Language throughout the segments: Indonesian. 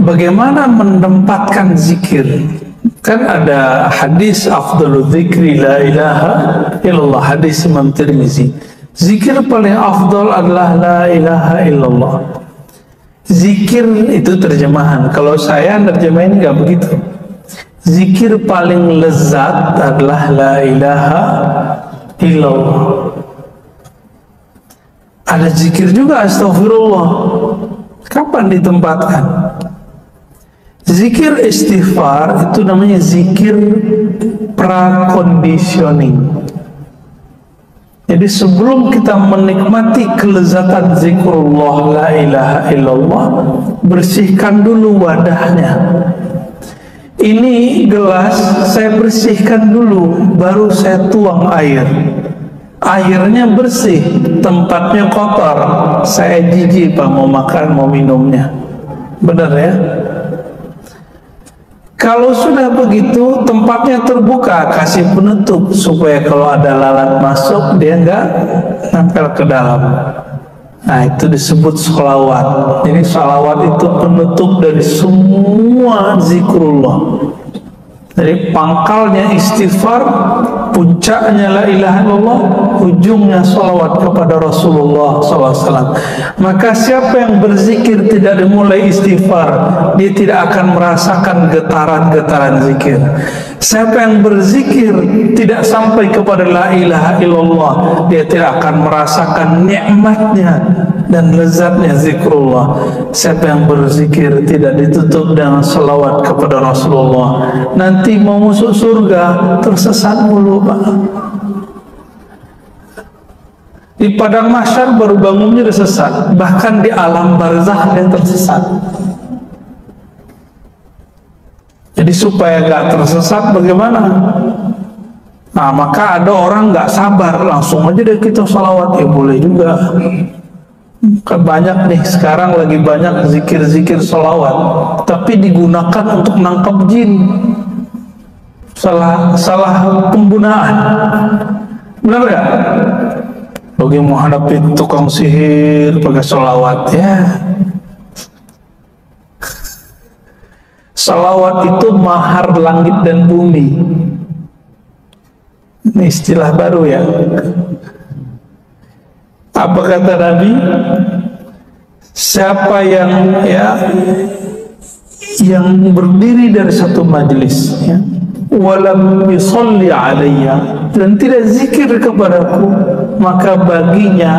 bagaimana menempatkan zikir? Kan ada hadis afdalu dzikri la ilaha illallah, hadis Imam Tirmizi. Zikir paling afdal adalah la ilaha illallah. Zikir itu terjemahan. Kalau saya nerjemahin nggak begitu. Zikir paling lezat adalah la ilaha illallah. Ada zikir juga astagfirullah. Kapan ditempatkan? Zikir istighfar itu namanya zikir praconditioning. Jadi sebelum kita menikmati kelezatan zikrullah la ilaha illallah, bersihkan dulu wadahnya. Ini gelas saya bersihkan dulu, baru saya tuang air. Airnya bersih, tempatnya kotor. Saya jijik Pak mau makan, mau minumnya. Benar ya? Kalau sudah begitu, tempatnya terbuka, kasih penutup supaya kalau ada lalat masuk dia nggak nempel ke dalam. Nah itu disebut sholawat. Jadi sholawat itu penutup dari semua zikrullah. Jadi pangkalnya istighfar, puncaknya la ilaha illallah, ujungnya salawat kepada Rasulullah SAW. Maka siapa yang berzikir tidak dimulai istighfar, dia tidak akan merasakan getaran-getaran zikir. Siapa yang berzikir tidak sampai kepada la ilaha illallah, dia tidak akan merasakan nikmatnya dan lezatnya zikrullah. Siapa yang berzikir tidak ditutup dengan salawat kepada Rasulullah, nanti mau masuk surga tersesat mulu Pak. Di padang mahsyar baru bangunnya udah sesat, bahkan di alam barzakh dia tersesat. Jadi supaya gak tersesat bagaimana? Nah maka ada orang gak sabar, langsung aja deh kita salawat. Ya boleh juga. Kan banyak nih sekarang lagi banyak zikir-zikir salawat, tapi digunakan untuk menangkap jin. Salah penggunaan. Benar gak? Bagi menghadapi tukang sihir pakai salawat ya. Salawat itu mahar langit dan bumi. Ini istilah baru ya. Apa kata Nabi? Siapa yang berdiri dari satu majelis ya, walam yusalli alayya, dan tidak zikir kepadaku, maka baginya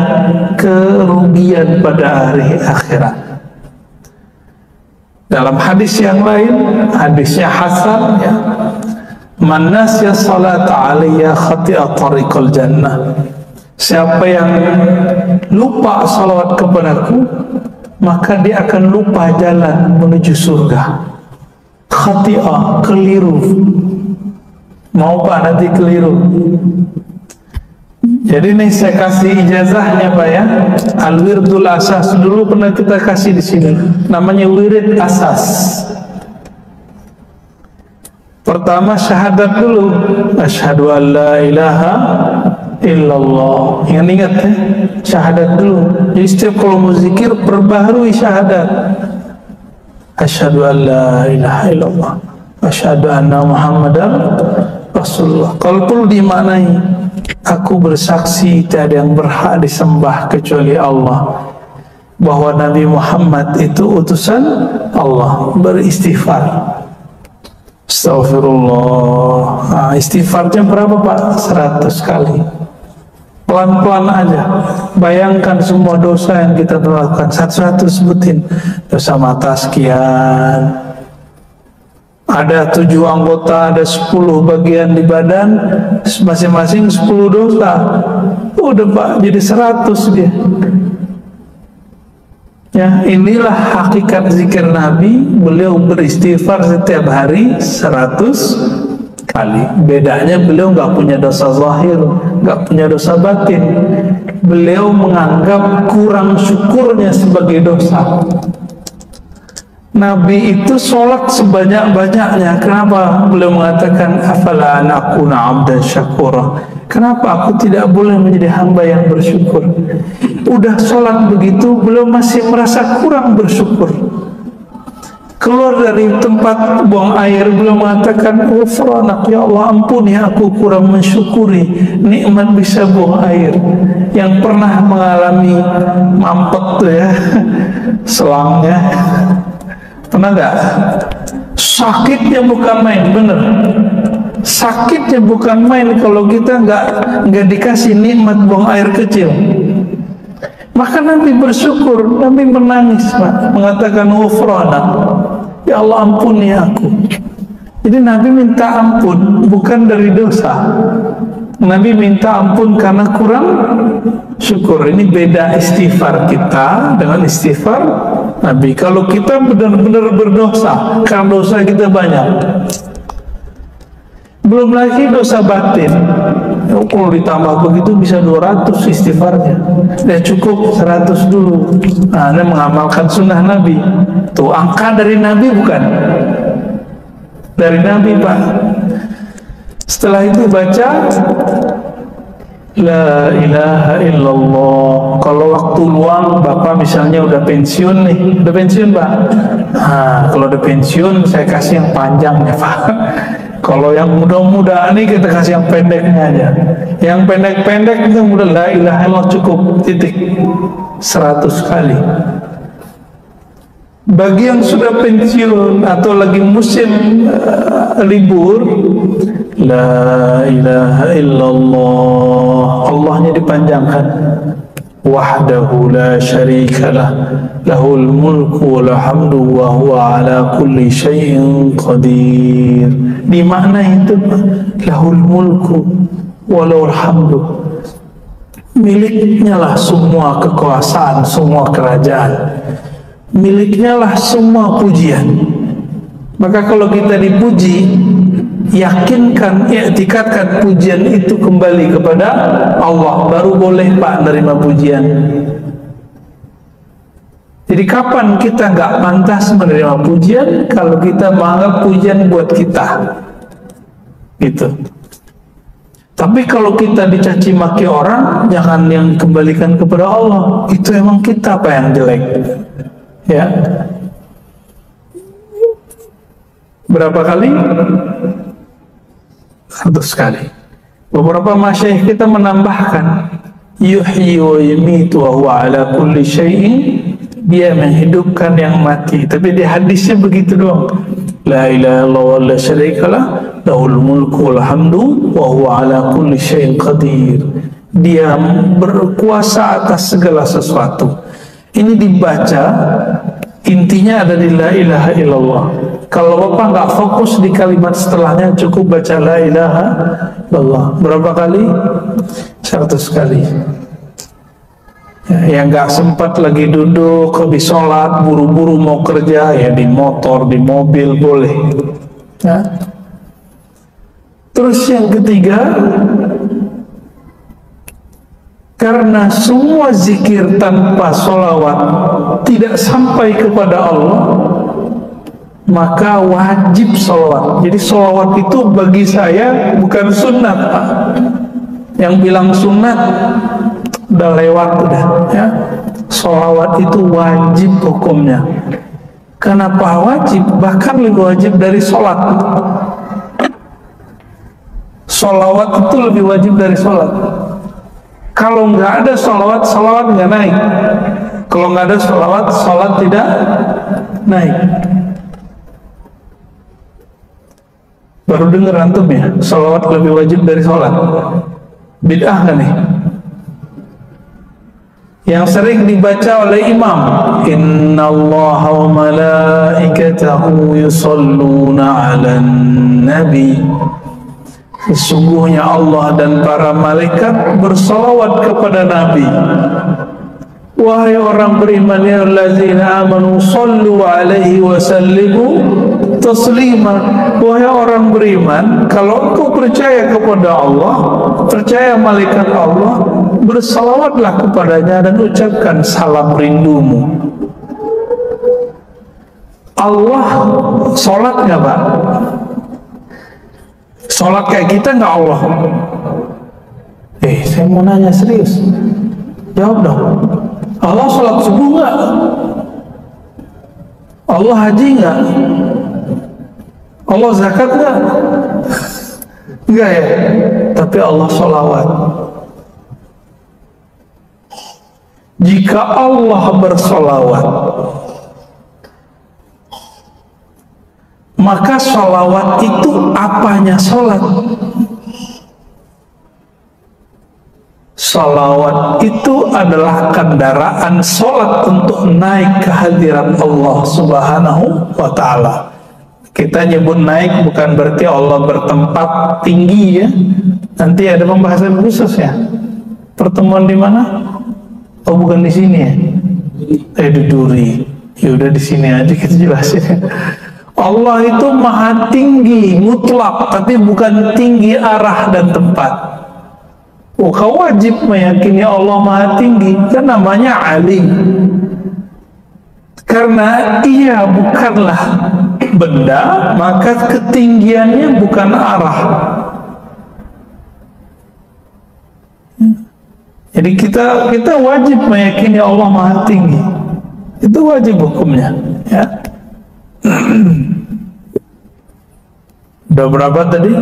kerugian pada hari akhirat. Dalam hadis yang lain, hadisnya hasan ya, man nasya salata alayya khati'a tariqal jannah. Siapa yang lupa salawat kepadaku, maka dia akan lupa jalan menuju surga. Khati'ah, keliru. Mau Pak nanti keliru. Jadi nih saya kasih ijazahnya Pak ya. Al-wirdul asas dulu pernah kita kasih di sini. Namanya wirid asas. Pertama syahadat dulu. Asyhadu an la ilaha illallah. Ingat ya, syahadat dulu. Jadi setiap kalau mau zikir perbaharui syahadat. Asyhadu an la ilaha illallah. Asyhadu anna Muhammadan Rasulullah. Kalau perlu dimaknai, aku bersaksi tiada yang berhak disembah kecuali Allah, bahwa Nabi Muhammad itu utusan Allah. Beristighfar. Astaghfirullah. Nah, istighfarnya berapa Pak? 100 kali. Pelan-pelan aja. Bayangkan semua dosa yang kita lakukan. Satu-satu sebutin. Dosa mata sekian. Ada 7 anggota, ada 10 bagian di badan, masing-masing 10 dosa. Udah Pak, jadi 100 dia. Ya, inilah hakikat zikir Nabi. Beliau beristighfar setiap hari 100 kali. Bedanya beliau nggak punya dosa zahir, nggak punya dosa batin. Beliau menganggap kurang syukurnya sebagai dosa. Nabi itu sholat sebanyak-banyaknya. Kenapa? Beliau mengatakan, afala an akuna abdan syakura. Kenapa aku tidak boleh menjadi hamba yang bersyukur? Udah sholat begitu, beliau masih merasa kurang bersyukur. keluar dari tempat buang air, beliau mengatakan, ghufranak ya Allah, ampuni aku kurang mensyukuri nikmat bisa buang air. Yang pernah mengalami mampet tuh ya selangnya, pernah nggak? Sakitnya bukan main, bener. Sakitnya bukan main kalau kita nggak dikasih nikmat buang air kecil. Maka Nabi bersyukur, Nabi menangis, Pak, mengatakan ghufranak, ya Allah ampuni aku. Jadi Nabi minta ampun bukan dari dosa. Nabi minta ampun karena kurang syukur. Ini beda istighfar kita dengan istighfar Nabi. Kalau kita benar-benar berdosa, karena dosa kita banyak, belum lagi dosa batin. Kalau ditambah begitu bisa 200 istighfarnya. Ya cukup 100 dulu. Nah, Anda mengamalkan sunnah Nabi. Tuh angka dari Nabi bukan? Dari Nabi, Pak. Setelah itu baca La ilaha illallah. Kalau waktu luang Bapak misalnya udah pensiun nih, udah pensiun Pak. Nah, kalau udah pensiun saya kasih yang panjangnya Pak. Kalau yang muda-muda ini kita kasih yang pendeknya aja. Yang pendek-pendek itu mudah, la ilaha illallah cukup, titik, 100 kali. Bagi yang sudah pensiun atau lagi musim libur, la ilaha illallah, Allahnya dipanjangkan. Wahdahu la syarikalah, lahul mulku wa hamdu wa huwa ala kulli syai'in qadir. Di makna itu lahul mulku wa lahul hamdu, miliknya lah semua kekuasaan, semua kerajaan, miliknya lah semua pujian. Maka kalau kita dipuji, yakinkan, i'tikadkan pujian itu kembali kepada Allah, baru boleh Pak menerima pujian. Jadi kapan kita nggak pantas menerima pujian? Kalau kita menganggap pujian buat kita, gitu. Tapi kalau kita dicaci maki orang, jangan yang dikembalikan kepada Allah. Itu emang kita Pak yang jelek, ya. Berapa kali? 100 kali. Beberapa masyayikh kita menambahkan, yuhyi wa yumitu wa huwa ala kulli syai'in, dia menghidupkan yang mati. Tapi di hadisnya begitu doang. La ilaha illallah wa la syarikalah, lahul mulku wal hamdu wa huwa ala kulli syai'in qadir. Dia berkuasa atas segala sesuatu. Ini dibaca, intinya ada di la ilaha illallah. Kalau Bapak nggak fokus di kalimat setelahnya, cukup baca la ilaha illallah. Berapa kali? 100 kali. Ya, yang nggak sempat lagi duduk, habis sholat, buru-buru mau kerja, ya di motor, di mobil boleh. Ya. Terus yang ketiga, karena semua zikir tanpa sholawat tidak sampai kepada Allah, maka wajib sholawat. Jadi sholawat itu bagi saya bukan sunat Pak. Yang bilang sunat udah lewat udah, ya. Sholawat itu wajib hukumnya. Kenapa wajib? Bahkan lebih wajib dari sholat. Sholawat itu lebih wajib dari sholat. Kalau nggak ada sholawat, sholawat nggak naik. Kalau nggak ada sholawat, sholat tidak naik. Baru dengar antum ya, sholawat lebih wajib dari sholat. Bid'ah kan nih? Yang sering dibaca oleh imam, innallaha wa malaikatahu yusalluna 'alan nabi. Sesungguhnya Allah dan para malaikat bersalawat kepada Nabi. Wahai orang beriman, ya allazina amanu sallu alaihi wa sallimu taslima. Wahai orang beriman, kalau engkau percaya kepada Allah, percaya malaikat Allah, bersalawatlah kepadanya dan ucapkan salam rindumu. Allah sholat nggak Pak? Sholat kayak kita nggak Allah? Saya mau nanya serius, jawab dong. Allah sholat subuh nggak? Allah haji nggak? Allah zakat nggak? Enggak ya. Tapi Allah sholawat. Jika Allah bersolawat, maka sholawat itu apanya sholat? Sholawat itu adalah kendaraan sholat untuk naik ke hadirat Allah Subhanahu wa Ta'ala. Kita nyebut naik bukan berarti Allah bertempat tinggi ya. Nanti ada pembahasan khusus ya. Pertemuan di mana? Oh bukan di sini ya. Di Duri. Ya udah di sini aja kita jelasin. Allah itu maha tinggi mutlak, tapi bukan tinggi arah dan tempat. Oh, kau wajib meyakini Allah maha tinggi, kan namanya alim. Karena ia bukanlah benda, maka ketinggiannya bukan arah. Jadi kita wajib meyakini Allah maha tinggi. Itu wajib hukumnya, ya. Udah berapa tadi?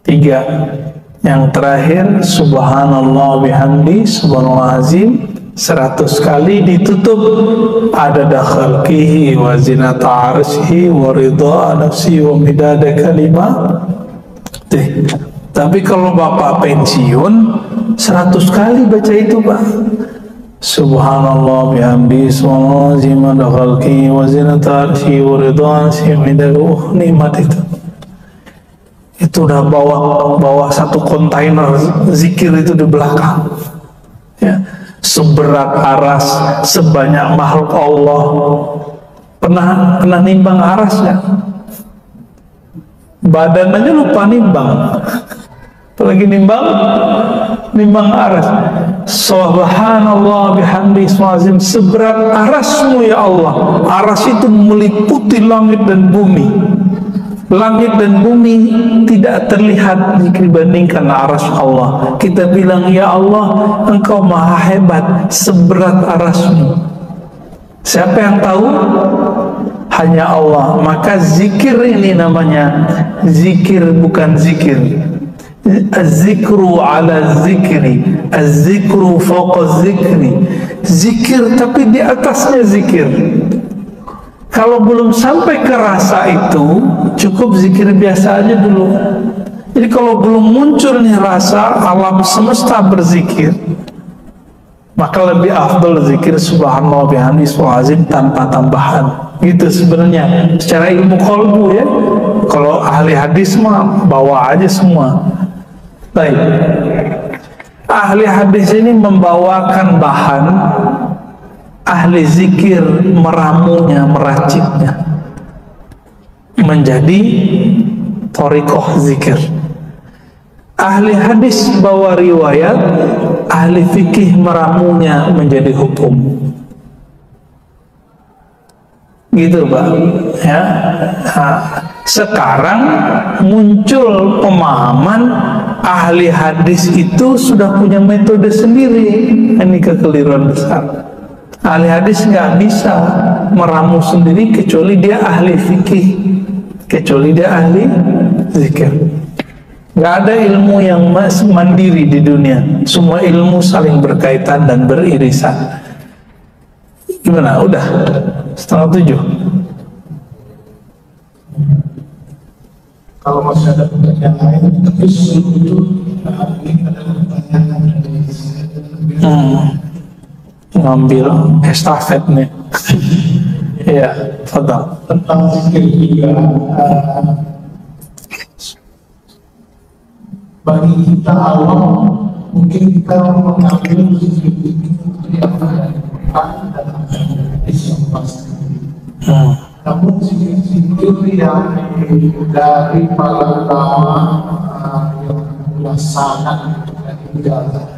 3. Yang terakhir subhanallah bihamdi subhanallah azim 100 kali ditutup adada khalqihi wa zinata arsyihi wa ridha nafsi wa midada kalimah. Tapi kalau bapak pensiun 100 kali baca itu Pak. Subhanallah bihamdi subhanallah azim adada khalqihi wa zinata arsyihi wa ridha nafsi wa midada nikmat itu udah bawa satu kontainer zikir itu di belakang ya. Seberat aras, sebanyak makhluk Allah. Pernah nimbang aras ya? Badan aja lupa nimbang, apalagi nimbang aras. Subhanallah bihamdi subhanallah seberat arasmu ya Allah. Aras itu meliputi langit dan bumi. Langit dan bumi tidak terlihat jika dibandingkan aras Allah. Kita bilang ya Allah, Engkau maha hebat seberat arasmu. Siapa yang tahu? Hanya Allah. Maka zikir ini namanya zikir bukan zikir. Az-zikru ala zikri, az-zikru fawqa zikri. Zikir tapi di atasnya zikir. Kalau belum sampai ke rasa itu, cukup zikir biasa aja dulu. Jadi kalau belum muncul nih rasa, alam semesta berzikir, maka lebih afdal zikir subhanallah bihamdi subhanallah tanpa tambahan. Gitu sebenarnya secara ilmu qalbu ya. Kalau ahli hadis mah bawa aja semua. Baik. Ahli hadis ini membawakan bahan, ahli zikir meramunya, meraciknya menjadi thariqah zikir. Ahli hadis bawa riwayat, ahli fikih meramunya menjadi hukum. Gitu Pak ya. Nah, sekarang muncul pemahaman ahli hadis itu sudah punya metode sendiri. Ini kekeliruan besar. Ahli hadis nggak bisa meramu sendiri kecuali dia ahli fikih, kecuali dia ahli zikir. Nggak ada ilmu yang mandiri di dunia. Semua ilmu saling berkaitan dan beririsan. Gimana? Udah 6:30. Kalau masih ada pertanyaan lain, tapi sebelum itu ini adalah pertanyaan dari ngambil estafet nih. Iya, fadal. Tentang zikir juga. Bagi kita awam, mungkin kita mengambil zikir itu yang ada yang pasti. Namun zikir yang dari para ulama yang sangat meninggal.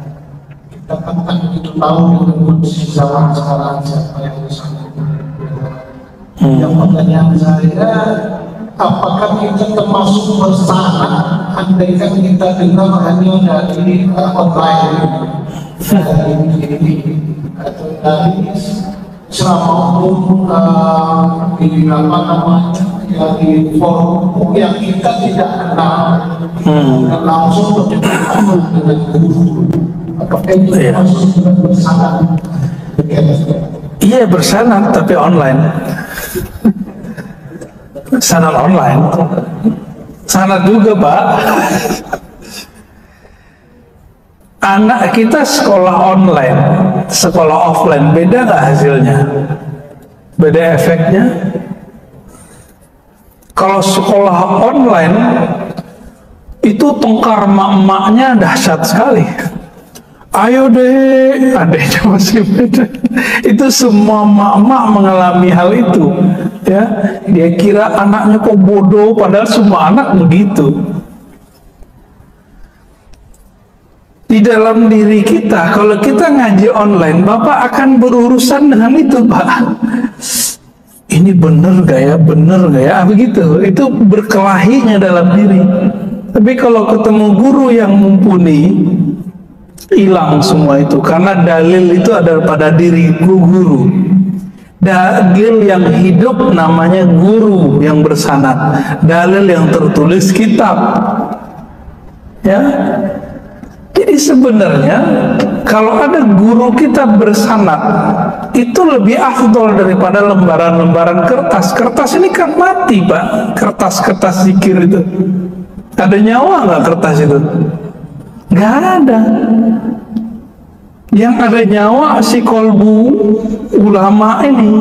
Kita kan begitu tahu dengan zaman sekarang siapa yang sangat meninggal. Yang pertanyaan saya, apakah kita termasuk bersalah andaikan kita dengar hanya dari online, dari TV atau dari selama umum di apa namanya ya di forum yang kita tidak kenal dan langsung berjumpa dengan guru atau masih bersanad. Iya bersanad tapi online. Sanad online. Sanad juga Pak. Anak kita sekolah online, sekolah offline, beda nggak hasilnya? Beda efeknya? Kalau sekolah online, itu tengkar mak-maknya dahsyat sekali. Ayo deh, adanya masih beda. Itu semua mak-mak mengalami hal itu. Ya, dia kira anaknya kok bodoh, padahal semua anak begitu. Di dalam diri kita, kalau kita ngaji online, Bapak akan berurusan dengan itu, Pak. Ini bener gak ya, bener gak ya, begitu. Itu berkelahinya dalam diri. Tapi kalau ketemu guru yang mumpuni, hilang semua itu. Karena dalil itu ada pada diri guru. Dalil yang hidup namanya guru yang bersanad. Dalil yang tertulis kitab. Ya. Jadi sebenarnya kalau ada guru kita bersanad itu lebih afdol daripada lembaran-lembaran kertas. Kertas ini kan mati Pak. Kertas-kertas zikir itu. Ada nyawa nggak kertas itu? Nggak ada. Yang ada nyawa si kolbu ulama ini.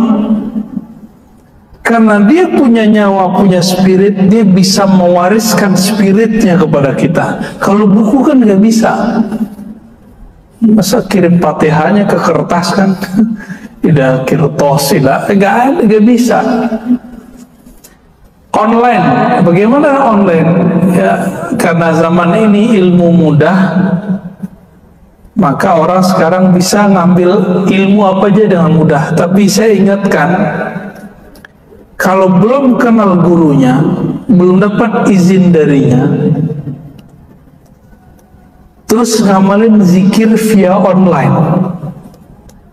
Karena dia punya nyawa, punya spirit, dia bisa mewariskan spiritnya kepada kita. Kalau buku kan nggak bisa. Masa kirim Fatihahnya ke kertas kan? Tidak kirtos, nggak bisa. Online, bagaimana online? Ya, karena zaman ini ilmu mudah, maka orang sekarang bisa ngambil ilmu apa aja dengan mudah. Tapi saya ingatkan, kalau belum kenal gurunya, belum dapat izin darinya, terus ngamalin zikir via online,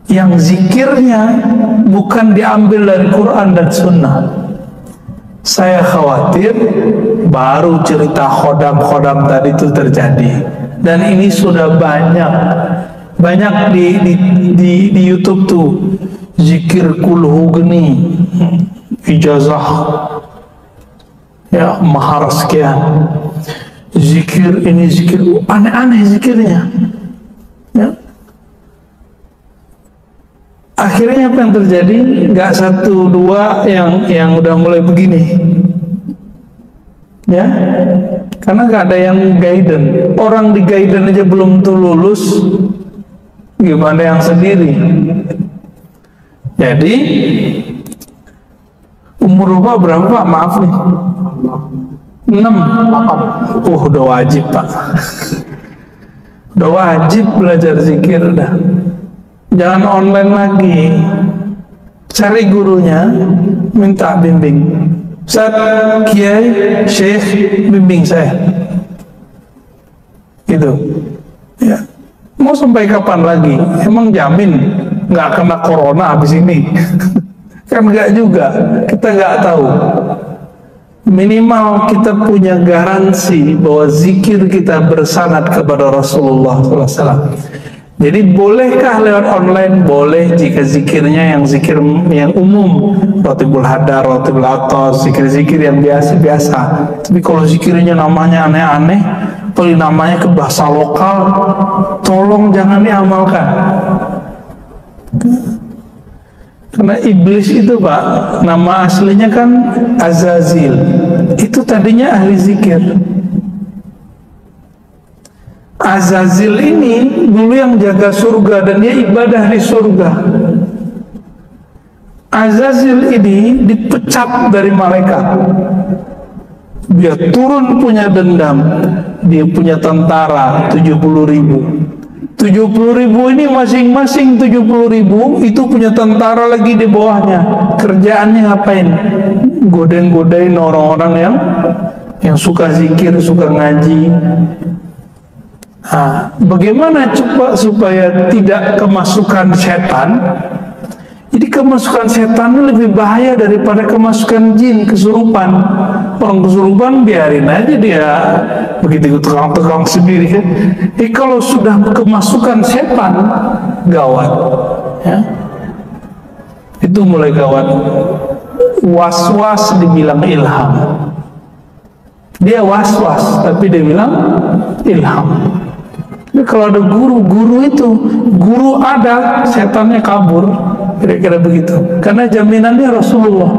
yang zikirnya bukan diambil dari Quran dan Sunnah, saya khawatir baru cerita khodam-khodam tadi itu terjadi. Dan ini sudah banyak di YouTube tuh, zikir kulhu geni, ijazah ya mahar sekian, zikir ini zikir aneh-aneh zikirnya ya. Akhirnya apa yang terjadi? Nggak satu dua yang udah mulai begini ya, karena nggak ada yang guidance. Orang di guidance aja belum tuh lulus, gimana yang sendiri? Jadi umur Bapak berapa Pak? Maaf nih, 6, 8. Udah wajib Pak. Udah wajib belajar zikir dah. Jangan online lagi. Cari gurunya, minta bimbing. Ustaz, Kiai, Syekh, bimbing saya. Gitu. Ya. Mau sampai kapan lagi? Emang jamin nggak kena corona habis ini? Kan nggak juga, kita nggak tahu. Minimal kita punya garansi bahwa zikir kita bersanad kepada Rasulullah SAW. Jadi bolehkah lewat online? Boleh jika zikirnya yang zikir yang umum, Ratibul Hadar, Ratibul Atas, zikir-zikir yang biasa-biasa. Tapi kalau zikirnya namanya aneh-aneh, paling namanya ke bahasa lokal, tolong jangan diamalkan. Karena iblis itu Pak, nama aslinya kan Azazil. Itu tadinya ahli zikir. Azazil ini dulu yang jaga surga dan dia ibadah di surga. Azazil ini dipecat dari malaikat. Dia turun punya dendam. Dia punya tentara 70.000. 70.000 ini masing-masing 70.000 itu punya tentara lagi di bawahnya. Kerjaannya ngapain? Godain-godain orang-orang yang suka zikir, suka ngaji. Bagaimana coba supaya tidak kemasukan setan? Jadi kemasukan setan ini lebih bahaya daripada kemasukan jin, kesurupan. Orang kesurupan biarin aja dia begitu tukang-tukang sendiri kan. Kalau sudah kemasukan setan, gawat. Ya. Itu mulai gawat. Was-was dibilang ilham. Dia was-was, tapi dia bilang ilham. Jadi kalau ada guru itu, guru ada, setannya kabur. Kira-kira begitu. Karena jaminannya Rasulullah.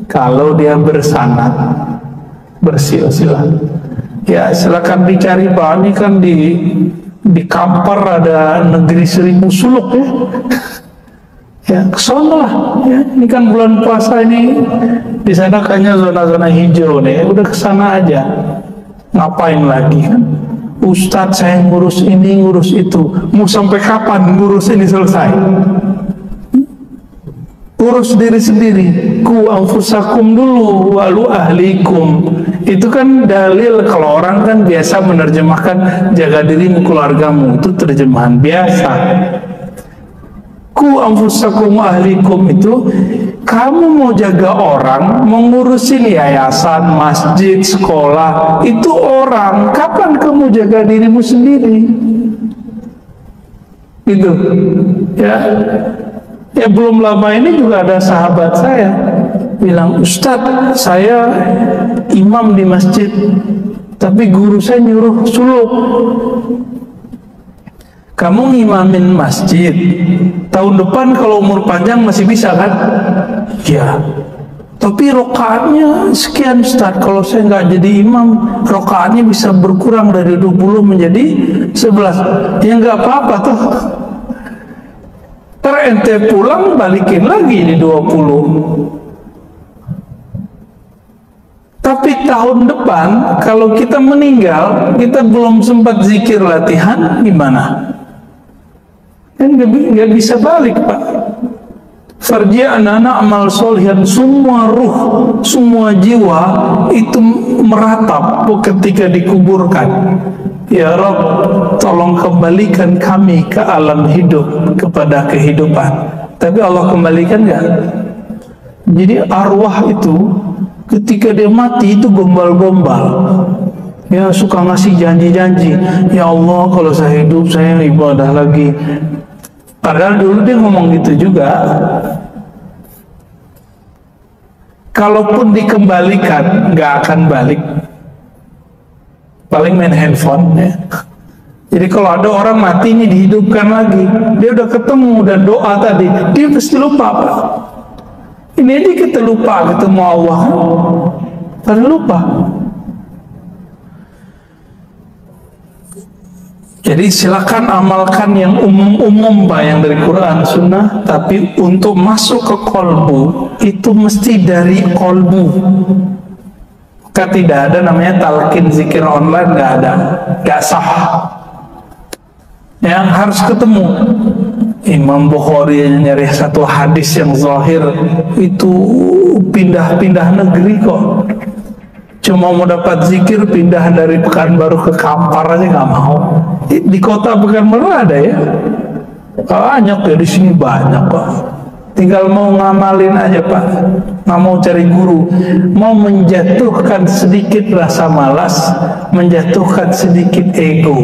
Kalau dia bersanad, bersilsilah, ya silakan dicari Pak. Ini kan di Kampar ada negeri 1000 suluk ya. Ya kesana lah. Ya, ini kan bulan puasa ini. Di sana kayaknya zona-zona hijau nih. Udah kesana aja. Ngapain lagi kan? Ustadz saya ngurus ini, ngurus itu. Mau sampai kapan ngurus ini selesai? Urus diri sendiri. Ku anfusakum dulu walu ahlikum. Itu kan dalil. Kalau orang kan biasa menerjemahkan jaga dirimu, keluargamu. Itu terjemahan biasa. Ku anfusakum ahlikum itu kamu mau jaga orang, mau ngurusin yayasan, masjid, sekolah, itu orang. Kapan kamu jaga dirimu sendiri? Gitu. Ya belum lama ini juga ada sahabat saya bilang, Ustadz saya imam di masjid, tapi guru saya nyuruh suluk. Kamu ngimamin masjid, tahun depan kalau umur panjang masih bisa kan? Ya. Tapi rokaatnya sekian Ustadz, kalau saya nggak jadi imam, rokaatnya bisa berkurang dari 20 menjadi 11. Ya nggak apa-apa tuh. Ntar ente pulang balikin lagi di 20. Tapi tahun depan kalau kita meninggal, kita belum sempat zikir latihan, gimana? Kan nggak bisa balik Pak. Farji'na na'mal sholihan. Semua ruh, semua jiwa itu meratap ketika dikuburkan. Ya Rabb, tolong kembalikan kami ke alam hidup, kepada kehidupan. Tapi Allah kembalikan nggak? Jadi arwah itu ketika dia mati itu gombal-gombal. Ya suka ngasih janji-janji. Ya Allah, kalau saya hidup saya ibadah lagi. Padahal dulu dia ngomong gitu juga. Kalaupun dikembalikan, nggak akan balik. Paling main handphone ya. Jadi kalau ada orang mati ini dihidupkan lagi, dia udah ketemu dan doa tadi, dia pasti lupa Pak. Ini aja kita lupa ketemu Allah, padahal lupa. Jadi silakan amalkan yang umum-umum Pak, yang dari Quran Sunnah, tapi untuk masuk ke kolbu itu mesti dari kolbu. Tidak ada namanya talqin zikir online, nggak ada, nggak sah. Yang harus ketemu Imam Bukhari nyari satu hadis yang zahir itu pindah-pindah negeri kok. Cuma mau dapat zikir pindah dari Pekanbaru ke Kampar aja nggak mau. Di kota Pekanbaru ada ya, banyak ya, di sini banyak Pak. Tinggal mau ngamalin aja Pak, nggak mau cari guru, mau menjatuhkan sedikit rasa malas, menjatuhkan sedikit ego.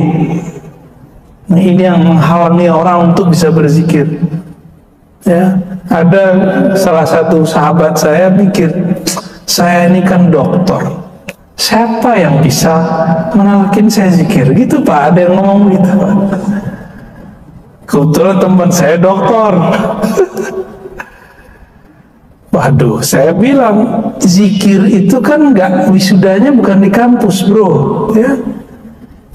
Nah ini yang menghalangi orang untuk bisa berzikir. Ya, ada salah satu sahabat saya mikir, saya ini kan dokter, siapa yang bisa menalkin saya zikir? Gitu Pak, ada yang ngomong gitu Pak. Kebetulan teman saya dokter. Waduh, saya bilang zikir itu kan nggak, wisudanya bukan di kampus bro, ya.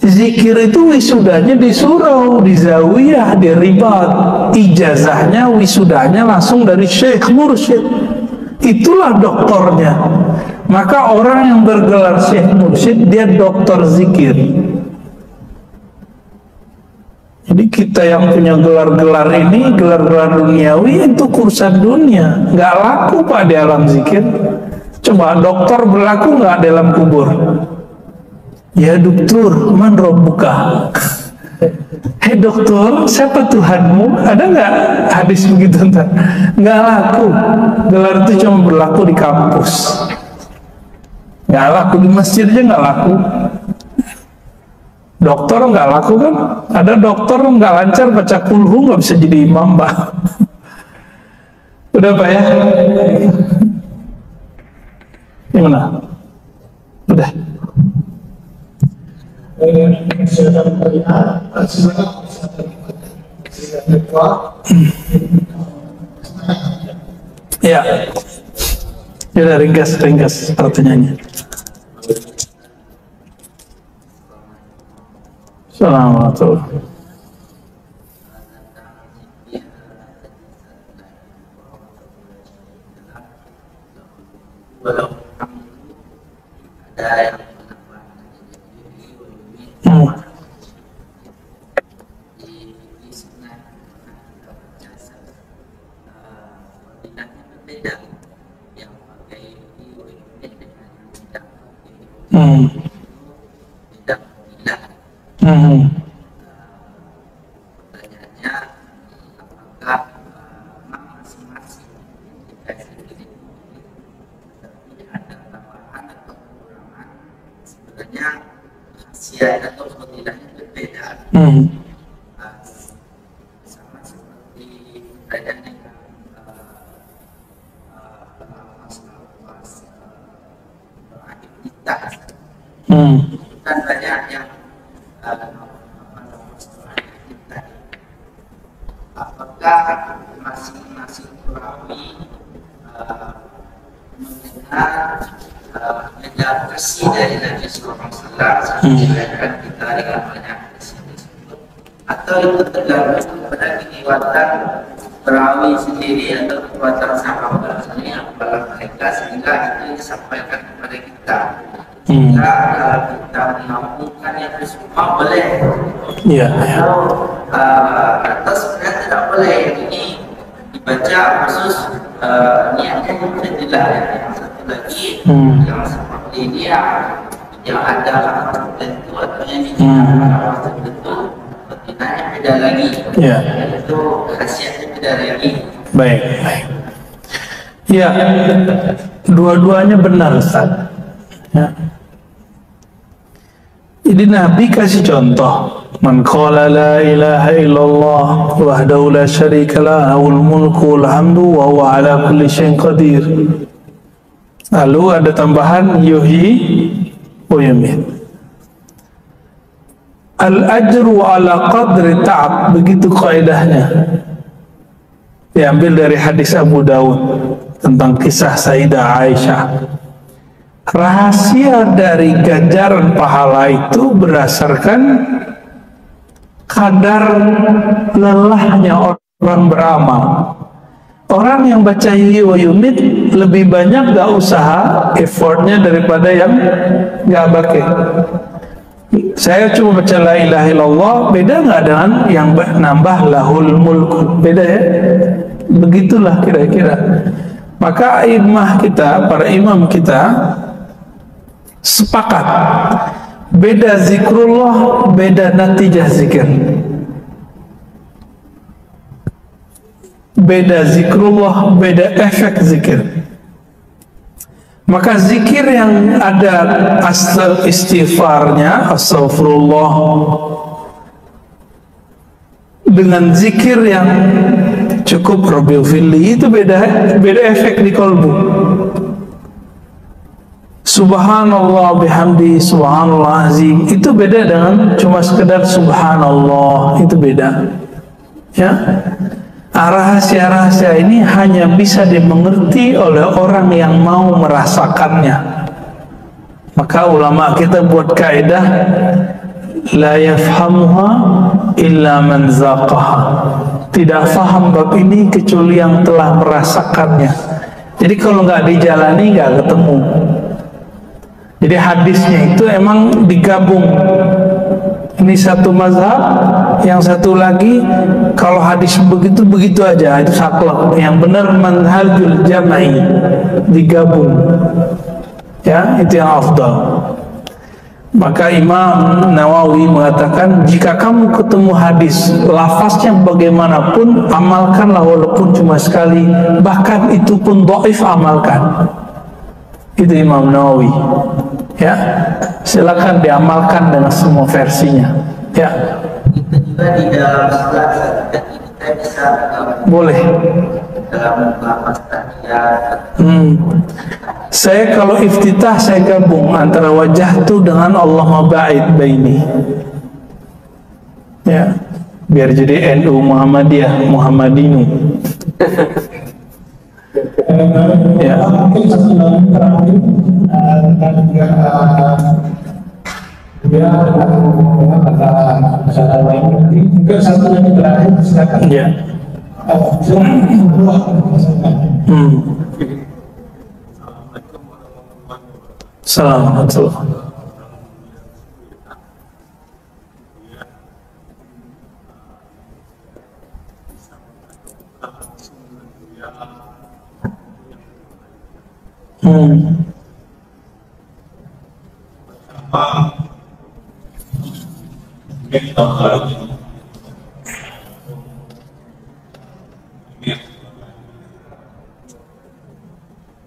Zikir itu wisudanya di surau, di zawiyah, di ribat. Ijazahnya, wisudanya langsung dari syekh mursyid. Itulah doktornya. Maka orang yang bergelar syekh mursyid, dia doktor zikir. Jadi kita yang punya gelar-gelar ini, gelar-gelar duniawi, itu urusan dunia. Nggak laku Pak di alam zikir. Coba dokter berlaku nggak dalam kubur? Ya dokter, man robbuka. Hei dokter, siapa Tuhanmu? Ada nggak hadis begitu? Nggak laku. Gelar itu cuma berlaku di kampus. Nggak laku di masjid aja nggak laku. Dokter nggak laku kan? Ada dokter nggak lancar baca kulhu nggak bisa jadi imam, Pak. Udah Pak ya? Gimana? Udah. Ya, udah ringkas pertanyaannya. Assalamualaikum. Atau fadilahnya berbeda, sama seperti adanya aktivitas kan banyak yang apakah masing-masing perawi mendengar meditasi dari Nabi Sallallahu Alaihi Wasallam seperti kita dengan banyak tersebut, atau itu tergantung kepada kekuatan perawi sendiri atau kekuatan sahabat sendiri kepada mereka sehingga itu disampaikan kepada kita. Sehingga kalau kita mengampungkan yang semua boleh, atau sebenarnya tidak boleh. Ini dibaca khusus niatnya tidak yang satu lagi yang seperti ini yang ada tertentu atau yang tidak tertentu pertinanya beda lagi, itu khasiatnya beda lagi. Baik. Ya, dua-duanya benar Ustaz. Ya. Jadi Nabi kasih contoh, man qala la ilaha illallah wahdahu la syarika lahu lahul mulku wal hamdu wa huwa ala kulli syai'in qadir. Lalu ada tambahan yuhyi wa yumiit. Al ajru ala qadri ta'ab, begitu kaidahnya. Diambil dari hadis Abu Daud tentang kisah Sayyidah Aisyah. Rahasia dari ganjaran pahala itu berdasarkan kadar lelahnya orang beramal. Orang yang baca yuhyi wa yumiit lebih banyak gak usaha effortnya daripada yang gak pakai. Saya cuma baca la ilaha illallah, beda gak dengan yang nambah lahul mulku? Beda ya? Begitulah kira-kira. Maka imam kita, para imam kita sepakat, beda zikrullah, beda natijah zikir. Beda zikrullah, beda efek zikir. Maka zikir yang ada istighfarnya, astaghfirullah, dengan zikir yang cukup Rabbighfirli, itu beda efek di kalbu. Subhanallah bihamdi, subhanallah azim, itu beda dengan cuma sekedar subhanallah, itu beda. Ya, rahasia-rahasia ini hanya bisa dimengerti oleh orang yang mau merasakannya. Maka ulama kita buat kaidah, la yafhamuha illa man zaqaha. Tidak faham bab ini kecuali yang telah merasakannya. Jadi kalau nggak dijalani nggak ketemu. Jadi hadisnya itu emang digabung. Ini satu mazhab, yang satu lagi kalau hadis begitu aja, itu saklek. Yang benar manhajul jam'i, digabung. Ya, itu yang afdal. Maka Imam Nawawi mengatakan, jika kamu ketemu hadis lafaznya bagaimanapun, amalkanlah walaupun cuma sekali, bahkan itu pun dhaif, amalkan. Itu Imam Nawawi. Ya, silakan diamalkan dengan semua versinya. Ya. Kita juga di dalam salat kita bisa Boleh. dalam lafaz tahiyat. Saya kalau iftitah saya gabung antara wajah tu dengan Allahumma ba'id baini. Ya, biar jadi NU Muhammadiyah, Muhammadinu. Ya. Mungkin satu lagi terakhir tentang juga dia kata cara lain nanti juga satu lagi terakhir silakan. Ya. Assalamualaikum.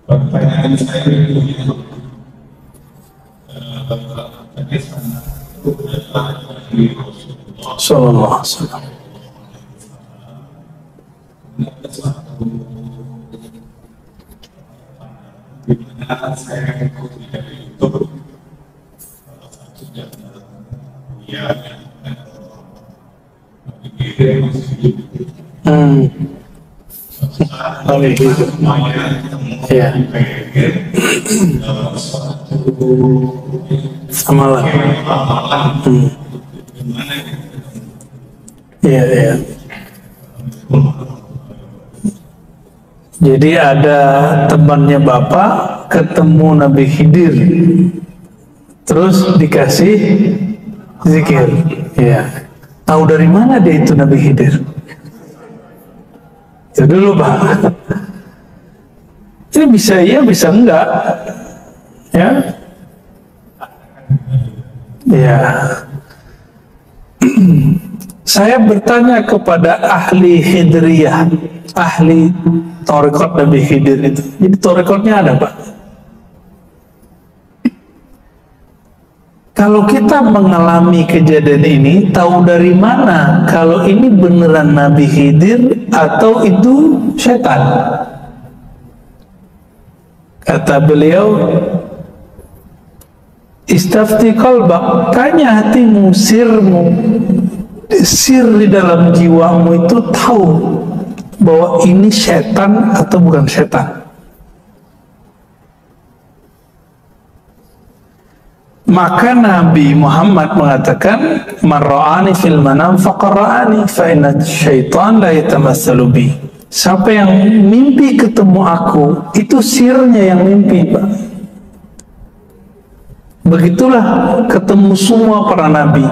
Pertanyaan saya itu Sallallahu alaihi wasallam. Ya. Amalan. Iya, iya. Jadi ada temannya Bapak ketemu Nabi Khidir, terus dikasih zikir. Ya. Tahu dari mana dia itu Nabi Khidir? Itu dulu Pak. Ini bisa iya, bisa enggak. Ya. Ya. Saya bertanya kepada ahli Khidriyah, ahli Thariqat Nabi Khidir itu. Jadi Thariqatnya ada Pak. Kalau kita mengalami kejadian ini, tahu dari mana kalau ini beneran Nabi Khidir atau itu setan? Kata beliau, istafti qalbak, tanya hatimu, sirmu, sir di dalam jiwamu itu tahu bahwa ini setan atau bukan setan. Maka Nabi Muhammad mengatakan, man ra'ani fil manam faqad ra'ani fa inna syaitan la yatamassalu bi. Siapa yang mimpi ketemu aku, itu sirnya yang mimpi, Pak. Begitulah ketemu semua para nabi.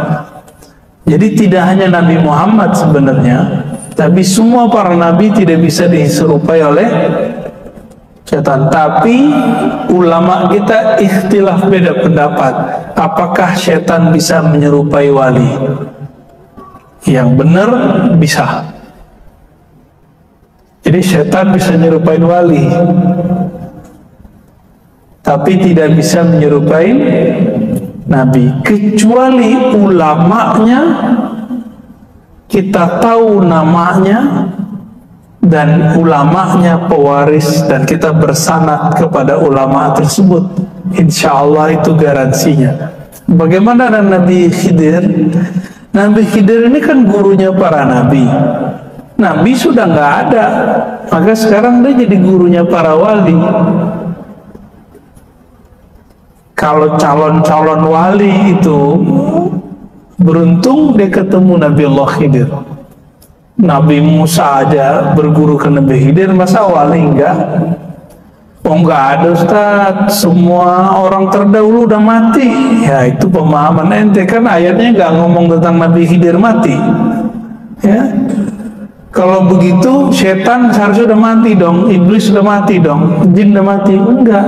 Jadi tidak hanya Nabi Muhammad sebenarnya, tapi semua para nabi tidak bisa diserupai oleh setan. Tapi ulama kita ikhtilaf, beda pendapat. Apakah setan bisa menyerupai wali? Yang benar bisa. Jadi setan bisa menyerupai wali, tapi tidak bisa menyerupai nabi, kecuali ulamanya kita tahu namanya dan ulamanya pewaris dan kita bersanad kepada ulama tersebut, insya Allah itu garansinya. Bagaimana dengan Nabi Khidir? Nabi Khidir ini kan gurunya para nabi. Nabi sudah nggak ada, maka sekarang dia jadi gurunya para wali. Kalau calon-calon wali itu beruntung dia ketemu Nabi Allah Khidir. Nabi Musa aja berguru ke Nabi Khidir, masa wali enggak? Oh enggak ada Ustaz, semua orang terdahulu udah mati. Ya itu pemahaman ente, kan ayatnya enggak ngomong tentang Nabi Khidir mati. Ya. Kalau begitu setan seharusnya udah mati dong, iblis udah mati dong, jin udah mati. Enggak,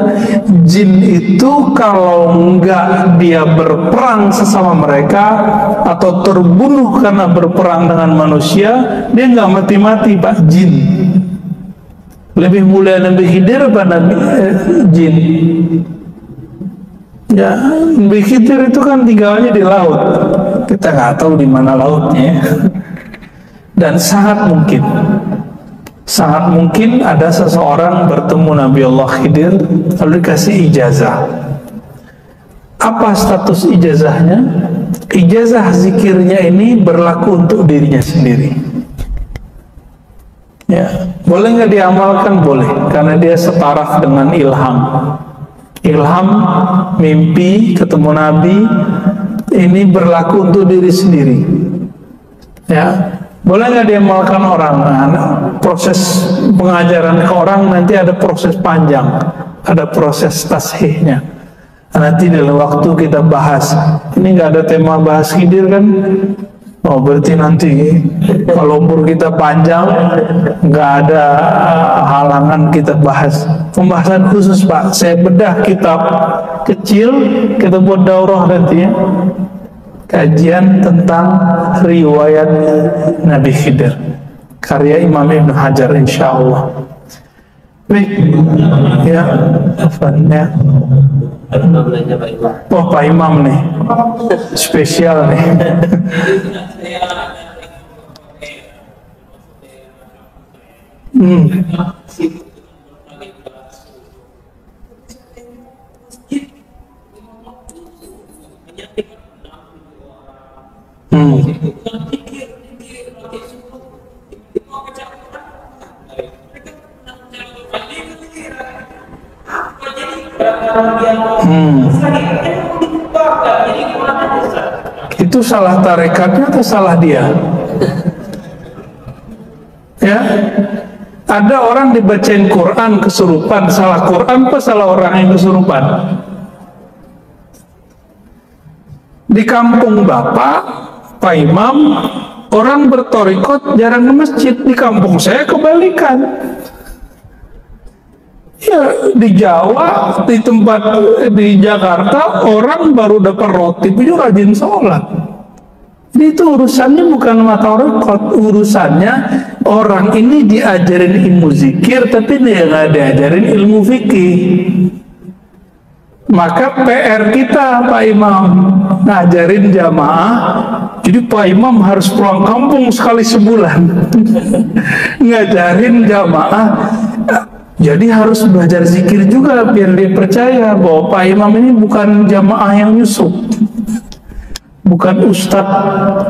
jin itu kalau enggak dia berperang sesama mereka atau terbunuh karena berperang dengan manusia, dia enggak mati-mati Pak. Jin lebih mulia Nabi Khidir apa Nabi jin? Ya, Nabi Khidir itu kan tinggalnya di laut, kita nggak tahu di mana lautnya. Dan sangat mungkin ada seseorang bertemu Nabi Allah Khidir lalu dikasih ijazah. Apa status ijazahnya? Ijazah zikirnya ini berlaku untuk dirinya sendiri. Ya, boleh nggak diamalkan? Boleh, karena dia setaraf dengan ilham. Ilham, mimpi, ketemu Nabi, ini berlaku untuk diri sendiri. Ya. Boleh nggak diamalkan orang? Nah, proses pengajaran ke orang nanti ada proses panjang, ada proses tashihnya. Nanti dalam waktu kita bahas. Ini nggak ada tema bahas Khidir kan? Oh, berarti nanti kalau umur kita panjang, nggak ada halangan kita bahas. Pembahasan khusus Pak. Saya bedah kitab kecil, kita buat daurah nanti ya. Kajian tentang riwayat Nabi Khidir karya Imam Ibn Hajar insyaallah. Baik ya, ya. Oh Pak Imam nih spesial nih. Itu salah tarekatnya atau salah dia? Ya, ada orang dibacain Quran kesurupan, salah Quran apa salah orang yang kesurupan? Di kampung Bapak, Pak Imam, orang bertorikot jarang ke masjid. Di kampung saya kebalikan. Ya, di Jawa, di tempat di Jakarta, orang baru dapat roti itu rajin sholat. Jadi itu urusannya bukan torikot, urusannya orang ini diajarin ilmu zikir, tapi dia nggak diajarin ilmu fikih. Maka PR kita Pak Imam ngajarin jamaah. Jadi Pak Imam harus pulang kampung sekali sebulan ngajarin jamaah. Jadi harus belajar zikir juga biar dia percaya bahwa Pak Imam ini bukan jamaah yang nyusup, bukan ustadz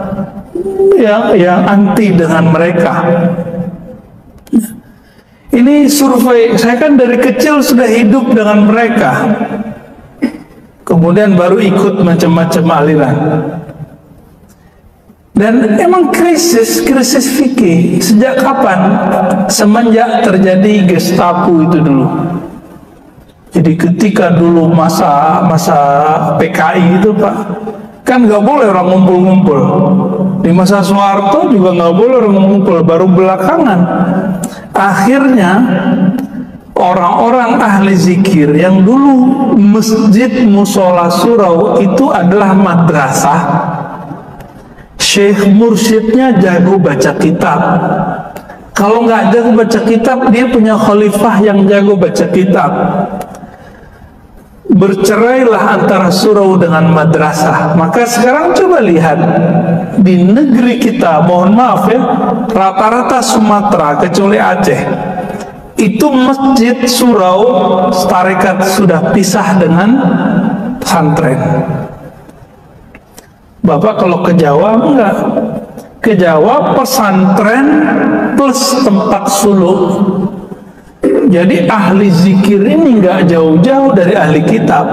yang anti dengan mereka. Ini survei, saya kan dari kecil sudah hidup dengan mereka. Kemudian baru ikut macam-macam aliran. Dan emang krisis fikih sejak kapan? Semenjak terjadi Gestapo itu dulu. Jadi ketika dulu masa PKI itu Pak, kan nggak boleh orang ngumpul-ngumpul. Di masa Soeharto juga nggak boleh orang ngumpul. Baru belakangan akhirnya orang-orang ahli zikir yang dulu masjid musola surau itu adalah madrasah, syekh mursyidnya jago baca kitab. Kalau nggak jago baca kitab, dia punya khalifah yang jago baca kitab. Bercerailah antara surau dengan madrasah. Maka sekarang coba lihat di negeri kita, mohon maaf ya, rata-rata Sumatera kecuali Aceh, itu masjid surau tarekat sudah pisah dengan pesantren. Bapak kalau ke Jawa enggak, ke Jawa pesantren plus tempat suluk. Jadi ahli zikir ini enggak jauh-jauh dari ahli kitab,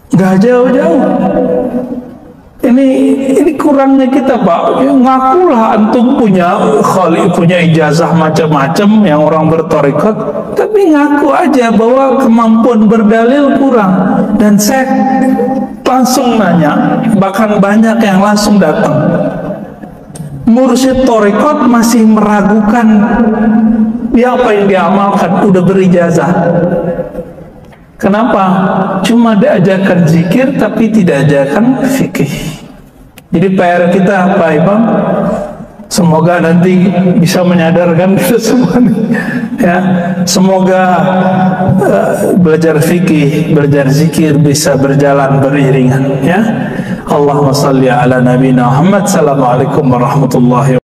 enggak jauh-jauh. Ini kurangnya kita Pak. Ya, ngakulah antum punya ijazah macam-macam yang orang bertorikot, tapi ngaku aja bahwa kemampuan berdalil kurang. Dan saya langsung nanya, bahkan banyak yang langsung datang mursyid thariqat masih meragukan dia apa yang diamalkan, udah berijazah. Kenapa? Cuma diajarkan zikir tapi tidak ajarkan fikih. Jadi PR kita Pak Imam, semoga nanti bisa menyadarkan kita semua nih, ya. Semoga belajar fikih, belajar zikir bisa berjalan beriringan, ya. Allahumma salli ala nabiyina Muhammad. Assalamualaikum warahmatullahi wabarakatuh.